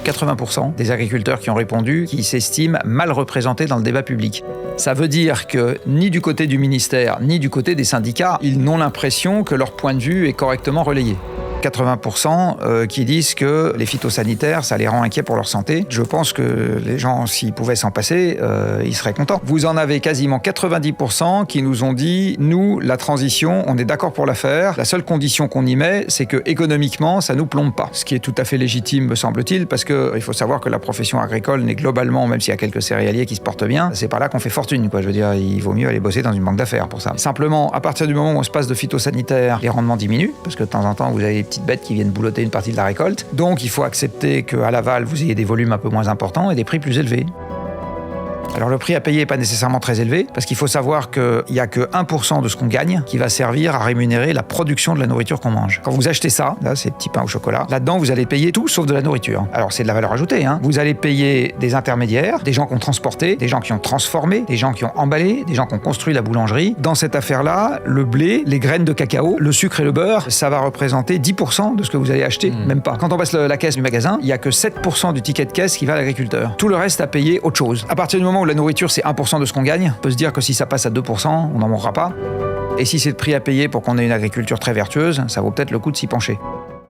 80% des agriculteurs qui ont répondu qui s'estiment mal représentés dans le débat public. Ça veut dire que ni du côté du ministère, ni du côté des syndicats, ils n'ont l'impression que leur point de vue est correctement relayé. 80% qui disent que les phytosanitaires, ça les rend inquiets pour leur santé. Je pense que les gens, s'ils pouvaient s'en passer, ils seraient contents. Vous en avez quasiment 90% qui nous ont dit, nous, la transition, on est d'accord pour la faire. La seule condition qu'on y met, c'est que économiquement, ça nous plombe pas. Ce qui est tout à fait légitime, me semble-t-il, parce qu'il faut savoir que la profession agricole n'est globalement, même s'il y a quelques céréaliers qui se portent bien, c'est pas là qu'on fait fortune, quoi. Je veux dire, il vaut mieux aller bosser dans une banque d'affaires pour ça. Simplement, à partir du moment où on se passe de phytosanitaire, les rendements diminuent, parce que de temps en temps, vous avez des petites bêtes qui viennent boulotter une partie de la récolte. Donc, il faut accepter qu'à l'aval, vous ayez des volumes un peu moins importants et des prix plus élevés. Alors le prix à payer n'est pas nécessairement très élevé, parce qu'il faut savoir qu'il n'y a que 1% de ce qu'on gagne qui va servir à rémunérer la production de la nourriture qu'on mange. Quand vous achetez ça, là, ces petits pains au chocolat, là-dedans, vous allez payer tout sauf de la nourriture. Alors c'est de la valeur ajoutée, hein. Vous allez payer des intermédiaires, des gens qui ont transporté, des gens qui ont transformé, des gens qui ont emballé, des gens qui ont construit la boulangerie. Dans cette affaire-là, le blé, les graines de cacao, le sucre et le beurre, ça va représenter 10% de ce que vous allez acheter, même pas. Quand on passe la caisse du magasin, il n'y a que 7% du ticket de caisse qui va à l'agriculteur. Tout le reste à payer autre chose. À partir du moment où la nourriture c'est 1% de ce qu'on gagne, on peut se dire que si ça passe à 2%, on n'en mourra pas. Et si c'est le prix à payer pour qu'on ait une agriculture très vertueuse, ça vaut peut-être le coup de s'y pencher.